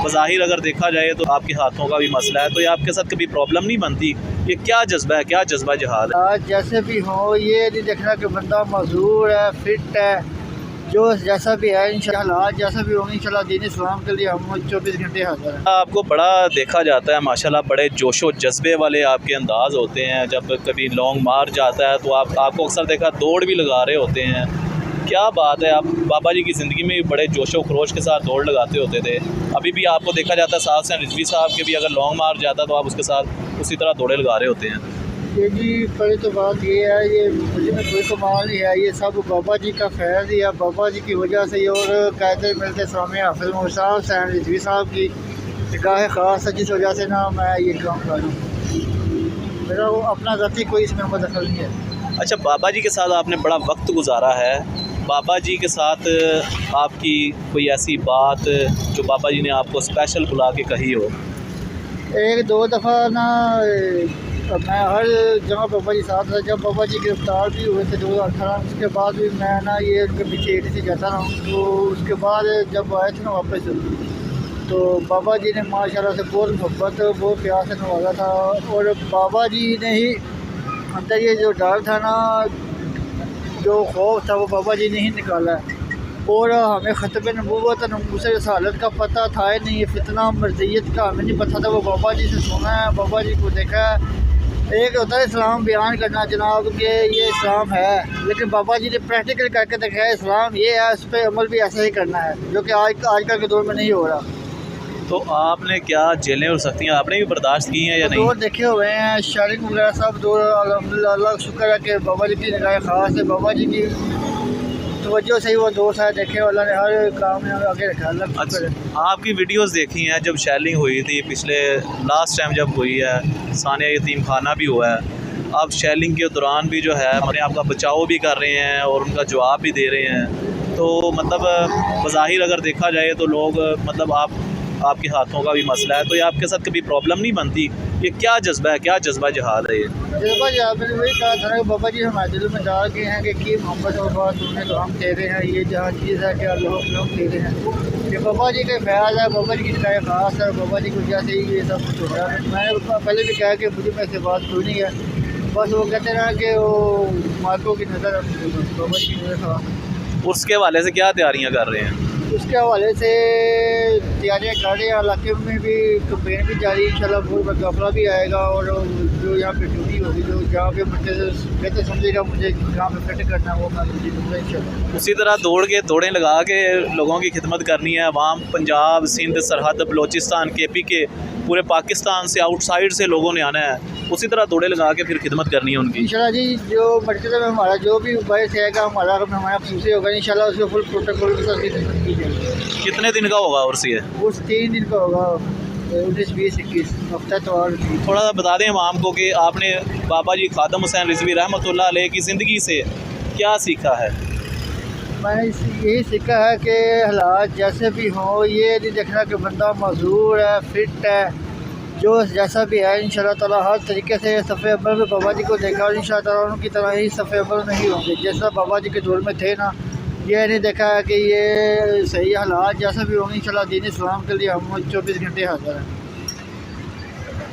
बज़ाहिर अगर देखा जाए तो आपके हाथों का भी मसला है, तो ये आपके साथ कभी प्रॉब्लम नहीं बनती? ये क्या जज्बा है, क्या जज्बा जिहाद है? आज जैसे भी हो, ये नहीं देखना कि बंदा मजदूर है, फिट है, जो जैसा भी है इंशाल्लाह जैसा भी होगा इंशाल्लाह दीन इस्लाम के लिए हम 24 घंटे हाजिर हैं। आपको बड़ा देखा जाता है माशाल्लाह, बड़े जोशो जज्बे वाले आपके अंदाज होते हैं। जब कभी लॉन्ग मार्च आता है तो आपको अक्सर देखा दौड़ भी लगा रहे होते हैं। क्या बात है, आप बाबा जी की ज़िंदगी में भी बड़े जोशो खरोश के साथ दौड़ लगाते होते थे। अभी भी आपको देखा जाता है, साथ से रिजवी साहब के भी अगर लॉन्ग मार्च जाता तो आप उसके साथ उसी तरह दौड़े लगा रहे होते हैं। ये जी पहले तो बात ये है, ये मुझे में कोई कमाल नहीं है, ये सब बाबा जी का फैज़ ही है, बाबा जी की वजह से ही। और कहते मिलते स्वामी हाफिज़ मोहम्मद साहब सैन रिजवी साहब की निगाह ख़ास है, जिस वजह से ना मैं ये काम कर रहा हूँ। मेरा वो अपना ज़ाती कोई इसमें मदखल नहीं है। अच्छा, बाबा जी के साथ आपने बड़ा वक्त गुजारा है, बाबा जी के साथ आपकी कोई ऐसी बात जो बाबा जी ने आपको स्पेशल बुला के कही हो? एक दो दफ़ा ना मैं हर जगह बाबा जी साथ था। जब बाबा जी गिरफ्तार भी हुए थे 2018, उसके बाद भी मैं ना ये उनके पीछे एडी से जाता रहा हूँ। तो उसके बाद जब आए थे ना वापस, तो बाबा जी ने माशाल्लाह से बहुत मोहब्बत बहुत प्यार से नवाजा था। और बाबा जी ने ही अंदर ये जो डर था ना, जो खौफ था, वो बाबा जी ने ही निकाला है। और हमें ख़त्म नबूवत नमूसे रसालत का पता था ही नहीं, फितना मर्जियत का हमें नहीं पता था। वो बाबा जी से सुना है, बाबा जी को देखा है। एक होता है इस्लाम बयान करना जनाब कि ये इस्लाम है, लेकिन बाबा जी ने प्रैक्टिकल करके दिखाया इस्लाम ये है, उस पर अमल भी ऐसा ही करना है, जो कि आजकल के दौर में नहीं हो रहा। तो आपने क्या जेलें और सख्तियाँ आपने भी बर्दाश्त की हैं या नहीं? दौर देखे हुए हैं, शारिक वगैरह सब दौर, अल्हम्दुलिल्लाह, अल्लाह का शुक्र है कि बाबा जी की निगाह ख़ास है, बाबा जी की तवज्जो से ही वो दोस्त है, देखे अल्लाह ने हर काम में आगे रखा। अल्लाह का शुक्र है। आपकी वीडियोस देखी हैं जब शेलिंग हुई थी पिछले लास्ट टाइम जब हुई है, सानिया यतीम खाना भी हुआ है। आप शेलिंग के दौरान भी जो है अपने आप का बचाव भी कर रहे हैं और उनका जवाब भी दे रहे हैं। तो मतलब बज़ाहिर अगर देखा जाए तो लोग मतलब आपके हाथों का भी मसला है, तो ये आपके साथ कभी प्रॉब्लम नहीं बनती? ये क्या जज्बा है, क्या जज्बा जिहाद है ये? जज्बा जिहाद मैंने वही कहा था ना, बाबा जी हमारे दिल में डाल के हैं कि मोहब्बत और बात उन्हें तो हम तेरे हैं, ये जहाँ चीज़ है कि अल्लाह के हम तेरे हैं। ये बाबा जी का ख्याल है, बाबा जी की निगाह ख़ास है, बाबा जी की वजह से ही ये सब कुछ हो रहा है। मैंने पहले भी कहा कि मुझे में से बात कोई नहीं है, बस वो कहते हैं कि वो मार्कों की नज़र बाबा जी की नज़र ख़ास। उसके हवाले से क्या तैयारियाँ कर रहे हैं? उसके हवाले से तैयारियाँ कर रहे हैं, इलाके में भी कंपेन भी जारी, इंशाल्लाह बहुत बड़ा काफिला भी आएगा। और जो यहाँ पे ड्यूटी होगी, जो जहाँ पे मुझे बेहतर समझेगा मुझे जहाँ पे फिट करना है, वो मैं ड्यूटी दूँगा इंशाल्लाह। उसी तरह दौड़ें लगा के लोगों की खिदमत करनी है। अवाम पंजाब, सिंध, सरहद, बलोचिस्तान, KP के पूरे पाकिस्तान से, आउटसाइड से लोगों ने आना है, उसी तरह दौड़ें लगा के फिर खिदमत करनी है उनकी इंशाल्लाह जी। जो मर्कज़ में हमारा जो भी बाइस रहेगा, हमारा खुशी होगा इंशाल्लाह, उसको फुल प्रोटोकॉल के साथ खिदमत की जाएगी। कितने दिन का होगा और ये? उस 3 दिन का होगा, 19, 20, 21 हफ्ता। तो और थोड़ा सा बता दें आवाम को कि आपने बाबा जी खादम हुसैन रिजवी रहमतुल्लाह अलैह की ज़िंदगी से क्या सीखा है? मैंने यही सीखा है कि हालात जैसे भी हों, ये नहीं देखना कि बंदा मजदूर है, फिट है, जो जैसा भी है इंशाल्लाह ताला हर तरीके से सफ़े अव्वल में बाबा जी को देखा और इंशाल्लाह ताला उनकी तरह ही सफ़े अव्वल में ही होंगे जैसा बाबा जी के दौर में थे ना। ये नहीं देखा है कि ये सही हालात जैसा भी होंगे इंशाल्लाह दीन इस्लाम के लिए हम 24 घंटे हाजिर हैं।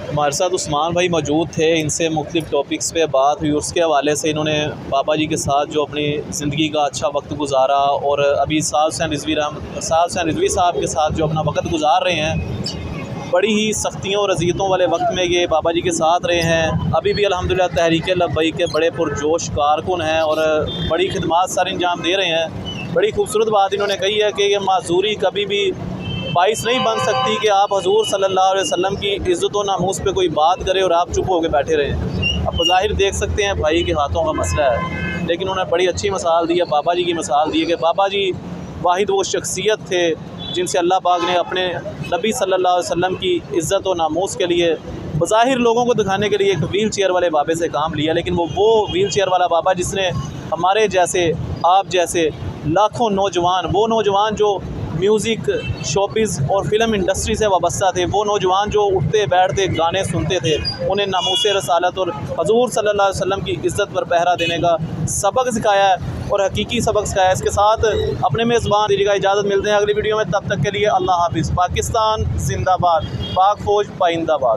हमारे साथ उस्मान भाई मौजूद थे, इनसे मुख्तलिफ़ टॉपिक्स पे बात हुई। उसके हवाले से इन्होंने बाबा जी के साथ जो अपनी ज़िंदगी का अच्छा वक्त गुजारा और अभी साहब हुसैन रिजवी साहब के साथ जो अपना वक्त गुजार रहे हैं, बड़ी ही सख्तियों और अज़ियतों वाले वक्त में ये बाबा जी के साथ रहे हैं। अभी भी अल्हम्दुलिल्लाह तहरीक लब्बैक के बड़े पुरजोश कारकुन हैं और बड़ी खिदमत सर अंजाम दे रहे हैं। बड़ी खूबसूरत बात इन्होंने कही है कि ये माजूरी कभी भी बाइस नहीं बन सकती कि आप हजूर सल्लल्लाहु अलैहि वसल्लम की इज़्ज़त व नामूस पे कोई बात करे और आप चुप होकर बैठे रहें। अब ज़ाहिर देख सकते हैं भाई के हाथों का मसला है, लेकिन उन्होंने बड़ी अच्छी मिसाल दी है, बाबा जी की मिसाल दी है कि बाबा जी वाहिद वो शख्सियत थे जिनसे अल्लाह पाक ने अपने नबी सल्लल्लाहु अलैहि वसल्लम की इज़्ज़त व नामूस के लिए बज़ाहिर लोगों को दिखाने के लिए एक व्हील चेयर वाले बाबे से काम लिया, लेकिन वो व्हील चेयर वाला बाबा जिसने हमारे जैसे, आप जैसे लाखों नौजवान, वो नौजवान जो म्यूज़िक, शोबिज़ और फिल्म इंडस्ट्री से वाबस्ता थे, वो नौजवान जो उठते बैठते गाने सुनते थे, उन्हें नामूस रसालत और हजूर सल्लल्लाहु अलैहि वसल्लम की इज़्ज़त पर पहरा देने का सबक सिखाया है। और हकीकी सबक सिखाया। इसके साथ अपने मेज़बान दीजिएगा इजाज़त, मिलते हैं अगली वीडियो में, तब तक के लिए अल्लाह हाफिज़। पाकिस्तान जिंदाबाद, पाक फ़ौज पाइंदाबाद।